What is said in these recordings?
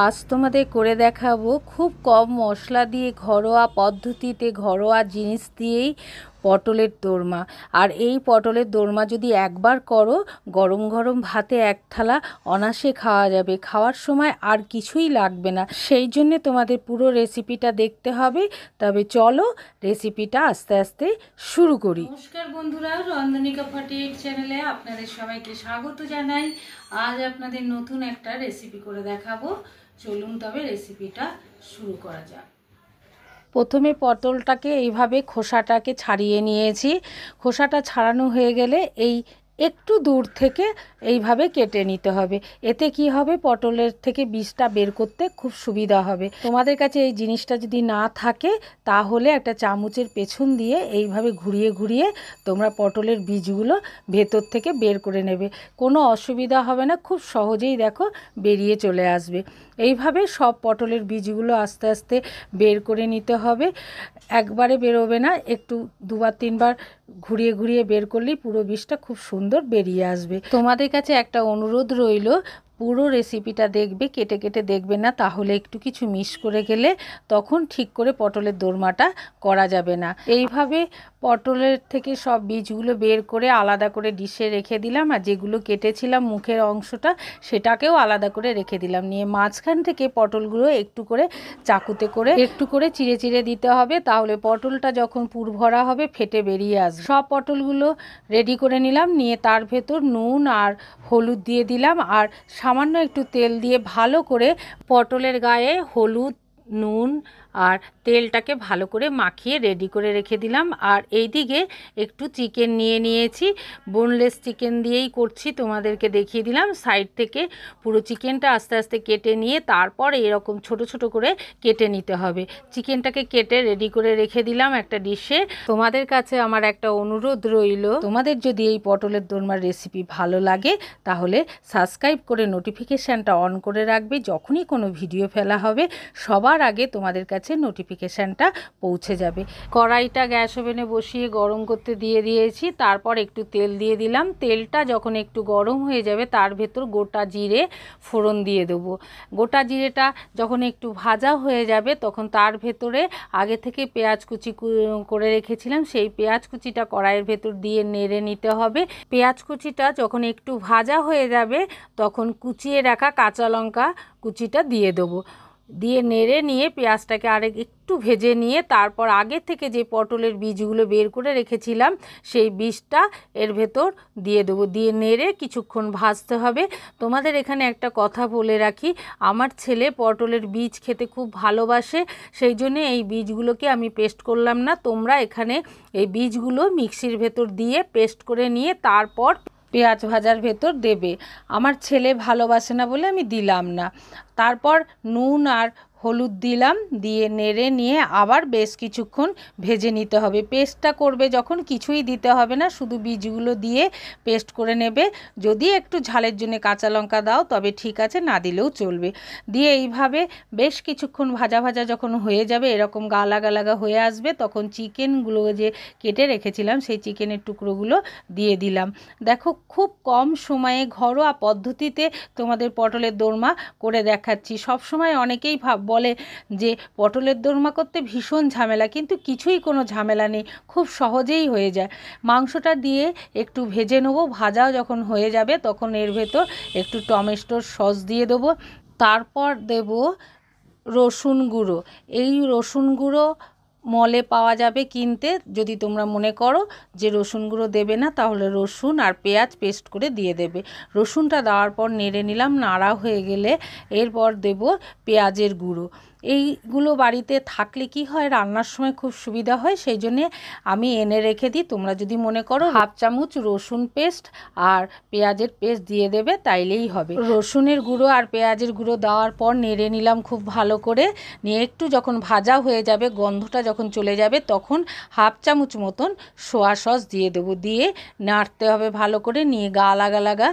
আজ তোমাদের করে দেখাবো খুব কম মশলা দিয়ে ঘরোয়া পদ্ধতিতে ঘরোয়া জিনিস দিয়েই পটলের দোরমা। আর এই পটলের দোরমা যদি একবার করো, গরম গরম ভাতে এক থালা অনায়াসে খাওয়া যাবে। খাওয়ার সময় আর কিছুই লাগবে না। সেই জন্যে তোমাদের পুরো রেসিপিটা দেখতে হবে। তবে চলো রেসিপিটা আস্তে আস্তে শুরু করি। নমস্কার বন্ধুরা, রন্ধনিকা 48 চ্যানেলে আপনাদের সবাইকে স্বাগত জানাই। আজ আপনাদের নতুন একটা রেসিপি করে দেখাবো। চলুন তবে রেসিপিটা শুরু করা যাক। প্রথমে পটলটাকে এইভাবে খোসাটাকে ছাড়িয়ে নিয়েছি। খোসাটা ছাড়ানো হয়ে গেলে এই একটু দূর থেকে এইভাবে কেটে নিতে হবে। এতে কি হবে, পটলের থেকে বীজটা বের করতে খুব সুবিধা হবে। তোমাদের কাছে এই জিনিসটা যদি না থাকে তাহলে একটা চামচের পেছন দিয়ে এইভাবে ঘুরিয়ে ঘুরিয়ে তোমরা পটলের বীজগুলো ভেতর থেকে বের করে নেবে। কোনো অসুবিধা হবে না, খুব সহজেই দেখো বেরিয়ে চলে আসবে। এইভাবে সব পটলের বীজগুলো আস্তে আস্তে বের করে নিতে হবে। একবারে বেরোবে না, একটু দুবার তিনবার ঘুরিয়ে ঘুরিয়ে বের করলেই পুরো বীজটা খুব সুন্দর বেরিয়ে আসবে। তোমাদের কাছে একটা অনুরোধ রইল, পুরো রেসিপিটা দেখবে, কেটে কেটে দেখবে না, তাহলে একটু কিছু মিস করে গেলে তখন ঠিক করে পটলের দোরমাটা করা যাবে না। এইভাবে পটলের থেকে সব বীজগুলো বের করে আলাদা করে ডিশে রেখে দিলাম। আর যেগুলো কেটেছিলাম মুখের অংশটা, সেটাকেও আলাদা করে রেখে দিলাম। নিয়ে মাঝখান থেকে পটলগুলো একটু করে চাকুতে করে একটু করে চিড়ে চিড়ে দিতে হবে, তাহলে পটলটা যখন পুর ভরা হবে ফেটে বেরিয়ে আসবে। সব পটলগুলো রেডি করে নিলাম। নিয়ে তার ভেতর নুন আর হলুদ দিয়ে দিলাম, আর সামান্য একটু তেল দিয়ে ভালো করে পটলের গায়ে হলুদ, নুন আর তেলটাকে ভালো করে মাখিয়ে রেডি করে রেখে দিলাম। আর এই দিকে একটু চিকেন নিয়ে নিয়েছি, বোনলেস চিকেন দিয়েই করছি, তোমাদেরকে দেখিয়ে দিলাম। সাইড থেকে পুরো চিকেনটা আস্তে আস্তে কেটে নিয়ে তারপর এরকম ছোট ছোট করে কেটে নিতে হবে। চিকেনটাকে কেটে রেডি করে রেখে দিলাম একটা ডিশে। তোমাদের কাছে আমার একটা অনুরোধ রইল, তোমাদের যদি এই পটলের দোরমার রেসিপি ভালো লাগে তাহলে সাবস্ক্রাইব করে নোটিফিকেশানটা অন করে রাখবে। যখনই কোনো ভিডিও ফেলা হবে সবার আগে তোমাদের কাছে নোটিফিকেশানটা পৌঁছে যাবে। কড়াইটা গ্যাস ওভেনে বসিয়ে গরম করতে দিয়ে দিয়েছি। তারপর একটু তেল দিয়ে দিলাম। তেলটা যখন একটু গরম হয়ে যাবে তার ভেতর গোটা জিরে ফোড়ন দিয়ে দেবো। গোটা জিরেটা যখন একটু ভাজা হয়ে যাবে তখন তার ভেতরে আগে থেকে পেঁয়াজ কুচি করে রেখেছিলাম, সেই পেঁয়াজ কুচিটা কড়াইয়ের ভেতর দিয়ে নেড়ে নিতে হবে। পেঁয়াজ কুচিটা যখন একটু ভাজা হয়ে যাবে তখন কুচিয়ে রাখা কাঁচা লঙ্কা কুচিটা দিয়ে দেবো। দিয়ে নেড়ে নিয়ে পেঁয়াজটাকে একটু ভেজে নিয়ে তারপর আগে থেকে যে পটলের বীজগুলো বের করে রেখেছিলাম সেই বীজটা এর ভেতর দিয়ে দেবো। দিয়ে নেড়ে কিছুক্ষণ ভাজতে হবে। তোমাদের এখানে একটা কথা বলে রাখি, আমার ছেলে পটলের বীজ খেতে খুব ভালোবাসে, সেই জন্য এই বীজগুলোকে আমি পেস্ট করলাম না। তোমরা এখানে এই বীজগুলো মিক্সির ভেতর দিয়ে পেস্ট করে নিয়ে তারপর পেঁয়াজ ভাজার ভেতর দেবে। আমার ছেলে ভালোবাসে না বলে আমি দিলাম না। তারপর নুন আর হলুদ দিলাম, দিয়ে নেড়ে নিয়ে আবার বেশ কিছুক্ষণ ভেজে নিতে হবে। পেস্টটা করবে যখন কিছুই দিতে হবে না, শুধু বীজগুলো দিয়ে পেস্ট করে নেবে। যদি একটু ঝালের জন্য কাঁচা লঙ্কা দাও তবে ঠিক আছে, না দিলেও চলবে। দিয়ে এইভাবে বেশ কিছুক্ষণ ভাজা ভাজা যখন হয়ে যাবে, এরকম গালাগা লাগা হয়ে আসবে, তখন চিকেনগুলো যে কেটে রেখেছিলাম সেই চিকেনের টুকরোগুলো দিয়ে দিলাম। দেখো খুব কম সময়ে ঘরোয়া পদ্ধতিতে তোমাদের পটলের দোরমা করে দেখাচ্ছি। সব সময় অনেকেই বলে যে পটলের দোরমা করতে ভীষণ ঝামেলা, কিন্তু কিছুই কোনো ঝামেলা নেই, খুব সহজেই হয়ে যায়। মাংসটা দিয়ে একটু ভেজে নেবো। ভাজাও যখন হয়ে যাবে তখন এর ভেতর একটু টমেটোর সস দিয়ে দেবো। তারপর দেব রসুন গুঁড়ো। এই রসুন গুঁড়ো মলে পাওয়া যাবে কিনতে। যদি তোমরা মনে করো যে রসুন গুঁড়ো দেবে না তাহলে রসুন আর পেঁয়াজ পেস্ট করে দিয়ে দেবে। রসুনটা দেওয়ার পর নেড়ে নিলাম। নাড়া হয়ে গেলে এরপর দেব পেঁয়াজের গুঁড়ো। এইগুলো বাড়িতে থাকলে কি হয়, রান্নার সময় খুব সুবিধা হয়, সেই জন্যে আমি এনে রেখে দিই। তোমরা যদি মনে করো হাফ চামচ রসুন পেস্ট আর পেঁয়াজের পেস্ট দিয়ে দেবে, তাইলেই হবে। রসুনের গুঁড়ো আর পেঁয়াজের গুঁড়ো দেওয়ার পর নেড়ে নিলাম খুব ভালো করে। নিয়ে একটু যখন ভাজা হয়ে যাবে, গন্ধটা যখন চলে যাবে, তখন হাফ চামচ মতন সোয়া সস দিয়ে দেবো। দিয়ে নাড়তে হবে ভালো করে। নিয়ে লাগা লাগা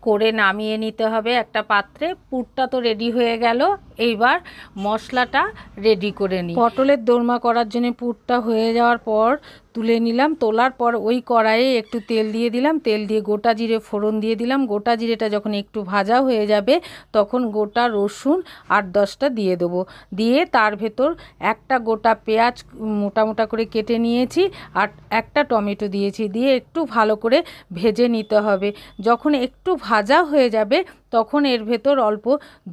করে নামিয়ে নিতে হবে একটা পাত্রে। পুরটা তো রেডি হয়ে গেল, এইবার মশলাটা রেডি করে নিই। পটলের দোরমা করার জন্য পুরটা হয়ে যাওয়ার পর তুলে নিলাম। তোলার পর ওই কড়াইয়ে একটু তেল দিয়ে দিলাম, তেল দিয়ে গোটা জিরে ফোড়ন দিয়ে দিলাম। গোটা জিরেটা যখন একটু ভাজা হয়ে যাবে তখন গোটা রসুন 8-10টা দিয়ে দেবো। দিয়ে তার ভেতর একটা গোটা পেঁয়াজ মোটা মোটা করে কেটে নিয়েছি আর একটা টমেটো দিয়েছি, দিয়ে একটু ভালো করে ভেজে নিতে হবে। যখন একটু ভাজা হয়ে যাবে তখন এর ভেতর অল্প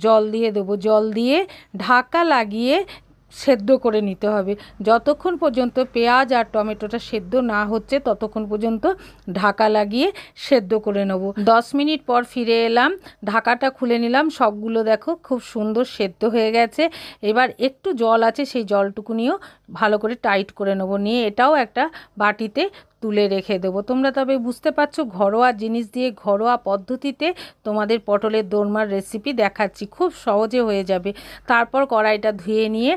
জল দিয়ে দেবো। জল দিয়ে ঢাকা লাগিয়ে সেদ্ধ করে নিতে হবে। যতক্ষণ পর্যন্ত পেঁয়াজ আর টমেটোটা সেদ্ধ না হচ্ছে ততক্ষণ পর্যন্ত ঢাকা লাগিয়ে সেদ্ধ করে নেব। 10 মিনিট পর ফিরে এলাম, ঢাকাটা খুলে নিলাম। সবগুলো দেখো খুব সুন্দর সেদ্ধ হয়ে গেছে। এবার একটু জল আছে, সেই জলটুকুনিও ভালো করে টাইট করে নেব। নিয়ে এটাও একটা বাটিতে তুলে রেখে দেবো। তোমরা তবে বুঝতে পারছো ঘরোয়া জিনিস দিয়ে ঘরোয়া পদ্ধতিতে তোমাদের পটলের দোরমার রেসিপি দেখাচ্ছি, খুব সহজে হয়ে যাবে। তারপর কড়াইটা ধুয়ে নিয়ে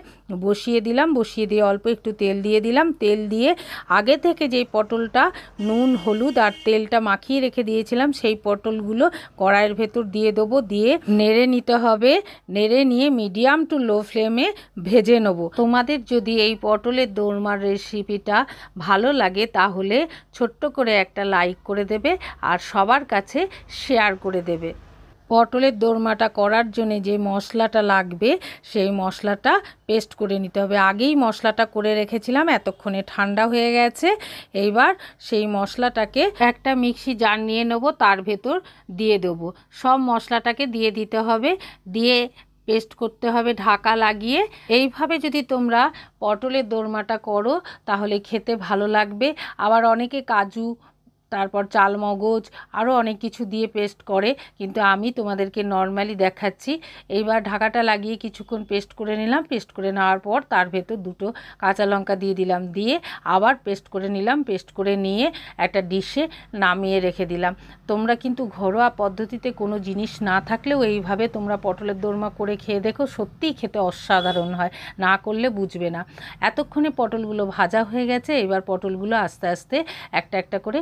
বসিয়ে দিলাম, বসিয়ে দিয়ে অল্প একটু তেল দিয়ে দিলাম। তেল দিয়ে আগে থেকে যেই পটলটা নুন হলুদ আর তেলটা মাখিয়ে রেখে দিয়েছিলাম সেই পটলগুলো কড়াইয়ের ভেতর দিয়ে দেবো। দিয়ে নেড়ে নিতে হবে। নেড়ে নিয়ে মিডিয়াম টু লো ফ্লেমে ভেজে নেব। তোমাদের যদি এই পটলের দোরমার রেসিপিটা ভালো লাগে তাহলে ছোট্ট করে একটা লাইক করে দেবে আর সবার কাছে শেয়ার করে দেবে। পটলের দোরমাটা করার জন্য যে মশলাটা লাগবে সেই মশলাটা পেস্ট করে নিতে হবে। আগেই মশলাটা করে রেখেছিলাম, এতক্ষণে ঠান্ডা হয়ে গেছে। এইবার সেই মশলাটাকে একটা মিক্সি জার নিয়ে নেব, তার ভেতর দিয়ে দেবো। সব মশলাটাকে দিয়ে দিতে হবে, দিয়ে পেস্ট করতে হবে ঢাকা লাগিয়ে। এইভাবে যদি তোমরা পটলের দোরমাটা করো তাহলে খেতে ভালো লাগবে। আবার অনেকে কাজু, তারপর চালমগজ আরও অনেক কিছু দিয়ে পেস্ট করে, কিন্তু আমি তোমাদেরকে নর্মালি দেখাচ্ছি। এইবার ঢাকাটা লাগিয়ে কিছুক্ষণ পেস্ট করে নিলাম। পেস্ট করে নেওয়ার পর তার ভেতর 2টো কাঁচা লঙ্কা দিয়ে দিলাম, দিয়ে আবার পেস্ট করে নিলাম। পেস্ট করে নিয়ে একটা ডিশে নামিয়ে রেখে দিলাম। তোমরা কিন্তু ঘরোয়া পদ্ধতিতে কোনো জিনিস না থাকলেও এইভাবে তোমরা পটলের দোরমা করে খেয়ে দেখো, সত্যিই খেতে অসাধারণ হয়, না করলে বুঝবে না। এতক্ষণে পটলগুলো ভাজা হয়ে গেছে। এবার পটলগুলো আস্তে আস্তে একটা একটা করে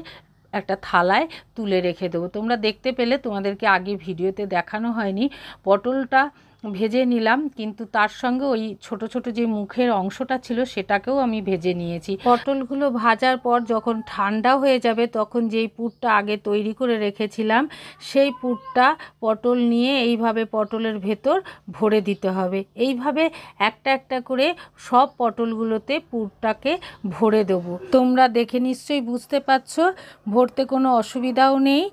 একটা থালায় তুলে রেখে দেবো। তোমরা দেখতে পেলে, তোমাদেরকে আগে ভিডিওতে দেখানো হয়নি, পটলটা ভেজে নিলাম, কিন্তু তার সঙ্গে ওই ছোট ছোট যে মুখের অংশটা ছিল সেটাকেও আমি ভেজে নিয়েছি। পটলগুলো ভাজার পর যখন ঠান্ডা হয়ে যাবে তখন যেই পুরটা আগে তৈরি করে রেখেছিলাম সেই পুরটা পটল নিয়ে এইভাবে পটলের ভেতর ভরে দিতে হবে। এইভাবে একটা একটা করে সব পটলগুলোতে পুরটাকে ভরে দেবো। তোমরা দেখে নিশ্চয়ই বুঝতে পারছো, ভরতে কোনো অসুবিধাও নেই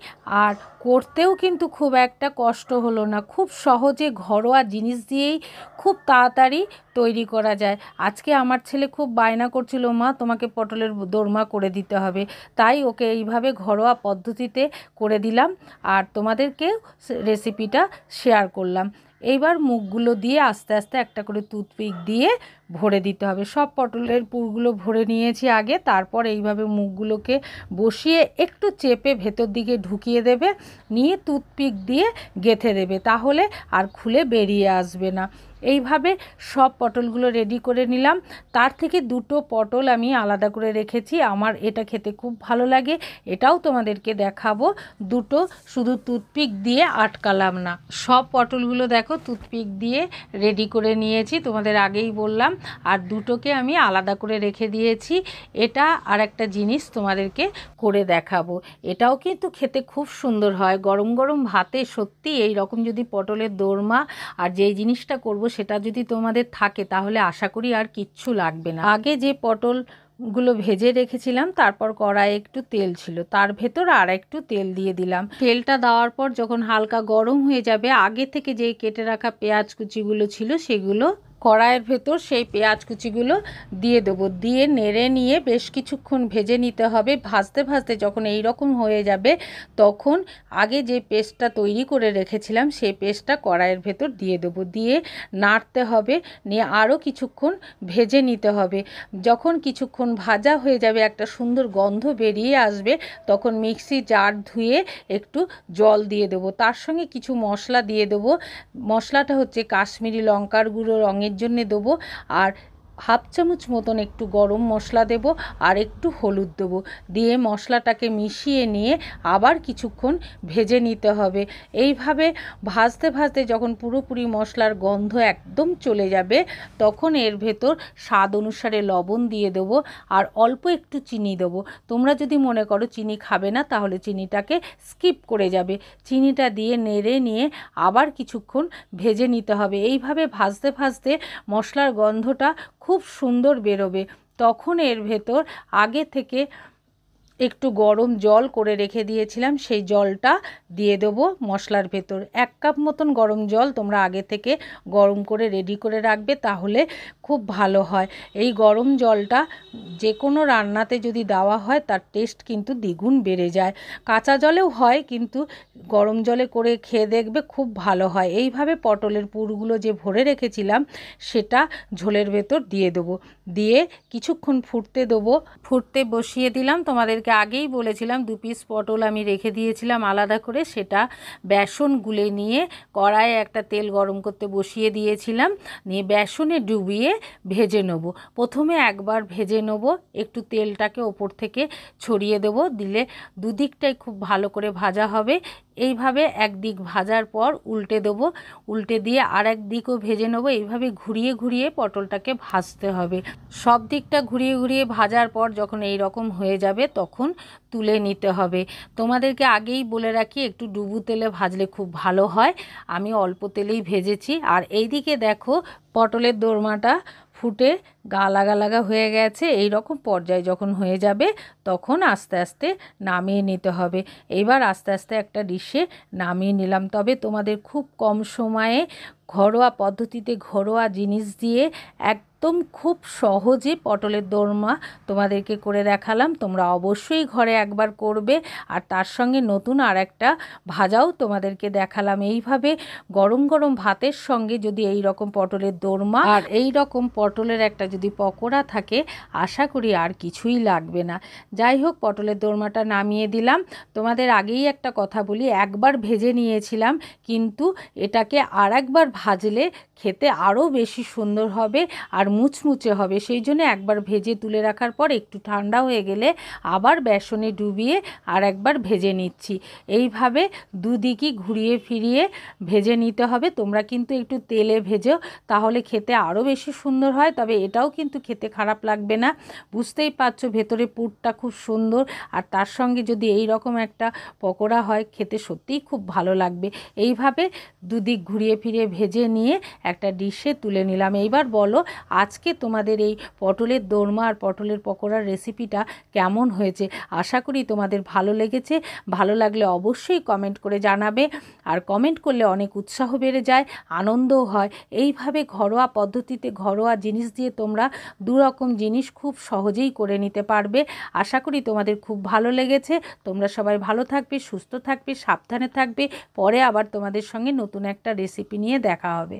আর করতেও কিন্তু খুব একটা কষ্ট হলো না। খুব সহজে ঘরোয়া জিনিস দিয়েই খুব তাড়াতাড়ি তৈরি করা যায়। আজকে আমার ছেলে খুব বায়না করছিল, মা তোমাকে পটলের দোরমা করে দিতে হবে, তাই ওকে এইভাবে ঘরোয়া পদ্ধতিতে করে দিলাম আর তোমাদেরকে রেসিপিটা শেয়ার করলাম। এইবার মুখগুলো দিয়ে আস্তে আস্তে একটা করে টুথপিক দিয়ে ভরে দিতে হবে। সব পটলের পুরগুলো ভরে নিয়েছি আগে, তারপর এইভাবে মুখগুলোকে বসিয়ে একটু চেপে ভেতর দিকে ঢুকিয়ে দেবে, নিয়ে টুথপিক দিয়ে গেঁথে দেবে, তাহলে আর খুলে বেরিয়ে আসবে না। এইভাবে সব পটলগুলো রেডি করে নিলাম। তার থেকে 2টো পটল আমি আলাদা করে রেখেছি, আমার এটা খেতে খুব ভালো লাগে, এটাও তোমাদেরকে দেখাবো। 2টো শুধু টুথপিক দিয়ে আটকালাম না, সব পটলগুলো দেখো টুথপিক দিয়ে রেডি করে নিয়েছি, তোমাদের আগেই বললাম। আর 2টোকে আমি আলাদা করে রেখে দিয়েছি। এটা আর একটা জিনিস তোমাদেরকে করে দেখাবো, এটাও কিন্তু খেতে খুব সুন্দর হয় গরম গরম ভাতে। সত্যি এই রকম যদি পটলের দোরমা আর যেই জিনিসটা করব সেটা যদি তোমাদের থাকে তাহলে আশা করি আর কিচ্ছু লাগবে না। আগে যে পটলগুলো ভেজে রেখেছিলাম তারপর কড়াইয়ে একটু তেল ছিল, তার ভেতর আর একটু তেল দিয়ে দিলাম। তেলটা দেওয়ার পর যখন হালকা গরম হয়ে যাবে আগে থেকে যেই কেটে রাখা পেঁয়াজ কুচিগুলো ছিল সেগুলো কড়াইয়ের ভেতর সেই পেঁয়াজ কুচিগুলো দিয়ে দেবো। দিয়ে নেড়ে নিয়ে বেশ কিছুক্ষণ ভেজে নিতে হবে। ভাজতে ভাজতে যখন এই রকম হয়ে যাবে তখন আগে যে পেস্টটা তৈরি করে রেখেছিলাম সেই পেস্টটা কড়াইয়ের ভেতর দিয়ে দেবো। দিয়ে নাড়তে হবে, নিয়ে আরও কিছুক্ষণ ভেজে নিতে হবে। যখন কিছুক্ষণ ভাজা হয়ে যাবে, একটা সুন্দর গন্ধ বেরিয়ে আসবে, তখন মিক্সি জার ধুয়ে একটু জল দিয়ে দেবো। তার সঙ্গে কিছু মশলা দিয়ে দেবো। মশলাটা হচ্ছে কাশ্মীরি লঙ্কার গুঁড়ো, রঙের জন্য দেবো, আর হাফ চামচ মতন একটু গরম মশলা দেব আর একটু হলুদ দেবো, দিয়ে মশলাটাকে মিশিয়ে নিয়ে আবার কিছুক্ষণ ভেজে নিতে হবে। এইভাবে ভাজতে ভাজতে যখন পুরোপুরি মশলার গন্ধ একদম চলে যাবে তখন এর ভেতর স্বাদ অনুসারে লবণ দিয়ে দেবো আর অল্প একটু চিনি দেবো। তোমরা যদি মনে করো চিনি খাবে না তাহলে চিনিটাকে স্কিপ করে যাবে। চিনিটা দিয়ে নেড়ে নিয়ে আবার কিছুক্ষণ ভেজে নিতে হবে। এইভাবে ভাজতে ভাজতে মশলার গন্ধটা খুব সুন্দর বেরোবে। তখন এর ভেতর আগে থেকে একটু গরম জল করে রেখে দিয়েছিলাম, সেই জলটা দিয়ে দেবো মশলার ভেতর। 1 কাপ মতন গরম জল তোমরা আগে থেকে গরম করে রেডি করে রাখবে, তাহলে খুব ভালো হয়। এই গরম জলটা যে কোনো রান্নাতে যদি দেওয়া হয় তার টেস্ট কিন্তু দ্বিগুণ বেড়ে যায়। কাঁচা জলেও হয়, কিন্তু গরম জলে করে খেয়ে দেখবে খুব ভালো হয়। এইভাবে পটলের পুরগুলো যে ভরে রেখেছিলাম সেটা ঝোলের ভেতর দিয়ে দেবো, দিয়ে কিছুক্ষণ ফুটতে দেবো। ফুটতে বসিয়ে দিলাম। তোমাদেরকে আগেই বলেছিলাম 2 পিস পটল আমি রেখে দিয়েছিলাম আলাদা করে, সেটা বেসন গুলে নিয়ে কড়াইয়ে একটা তেল গরম করতে বসিয়ে দিয়েছিলাম, নিয়ে বেসনে ডুবিয়ে ভেজে নেব। প্রথমে একবার ভেজে নেব, একটু তেলটাকে ওপর থেকে ছড়িয়ে দেব, দিলে দুদিকটাই খুব ভালো করে ভাজা হবে। এইভাবে একদিক ভাজার পর উল্টে দেবো, উল্টে দিয়ে আর এক দিকও ভেজে নেবো। এইভাবে ঘুরিয়ে ঘুরিয়ে পটলটাকে ভাজতে হবে। সব দিকটা ঘুরিয়ে ঘুরিয়ে ভাজার পর যখন এই রকম হয়ে যাবে তখন তুলে নিতে হবে। তোমাদেরকে আগেই বলে রাখি একটু ডুবু তেলে ভাজলে খুব ভালো হয়, আমি অল্প তেলেই ভেজেছি। আর এইদিকে দেখো পটলের দোরমাটা ফুটে গা লাগা লাগা হয়ে গেছে। এই রকম পর্যায়ে যখন হয়ে যাবে তখন আস্তে আস্তে নামিয়ে নিতে হবে। এবার আস্তে আস্তে একটা ডিশে নামিয়ে নিলাম। তবে তোমাদের খুব কম সময়ে ঘরোয়া পদ্ধতিতে ঘরোয়া জিনিস দিয়ে একদম খুব সহজে পটলের দোরমা তোমাদেরকে করে দেখালাম। তোমরা অবশ্যই ঘরে একবার করবে। আর তার সঙ্গে নতুন আর একটা ভাজাও তোমাদেরকে দেখালাম। এইভাবে গরম গরম ভাতের সঙ্গে যদি এই রকম পটলের দোরমা আর এই রকম পটলের একটা যদি পকোড়া থাকে, আশা করি আর কিছুই লাগবে না। যাই হোক, পটলের দোরমাটা নামিয়ে দিলাম। তোমাদের আগেই একটা কথা বলি, একবার ভেজে নিয়েছিলাম, কিন্তু এটাকে আর একবার ভাজলে খেতে আরও বেশি সুন্দর হবে আর মুচমুচে হবে। সেই জন্য একবার ভেজে তুলে রাখার পর একটু ঠান্ডা হয়ে গেলে আবার বেসনে ডুবিয়ে আর একবার ভেজে নিচ্ছি। এইভাবে দুদিকই ঘুরিয়ে ফিরিয়ে ভেজে নিতে হবে। তোমরা কিন্তু একটু তেলে ভেজো, তাহলে খেতে আরও বেশি সুন্দর হয়। তবে এটাও কিন্তু খেতে খারাপ লাগবে না। বুঝতেই পারছো ভেতরে পুরটা খুব সুন্দর, আর তার সঙ্গে যদি এই রকম একটা পকোড়া হয় খেতে সত্যিই খুব ভালো লাগবে। এইভাবে দুদিক ঘুরিয়ে ফিরিয়ে ভেজে নিয়ে একটা ডিশে তুলে নিলাম। এইবার বলো আজকে তোমাদের এই পটলের দোরমা আর পটলের পকোড়ার রেসিপিটা কেমন হয়েছে। আশা করি তোমাদের ভালো লেগেছে। ভালো লাগলে অবশ্যই কমেন্ট করে জানাবে, আর কমেন্ট করলে অনেক উৎসাহ বেড়ে যায়, আনন্দও হয়। এইভাবে ঘরোয়া পদ্ধতিতে ঘরোয়া জিনিস দিয়ে তোমরা 2 রকম জিনিস খুব সহজেই করে নিতে পারবে। আশা করি তোমাদের খুব ভালো লেগেছে। তোমরা সবাই ভালো থাকবে, সুস্থ থাকবে, সাবধানে থাকবে। পরে আবার তোমাদের সঙ্গে নতুন একটা রেসিপি নিয়ে দেখা হবে।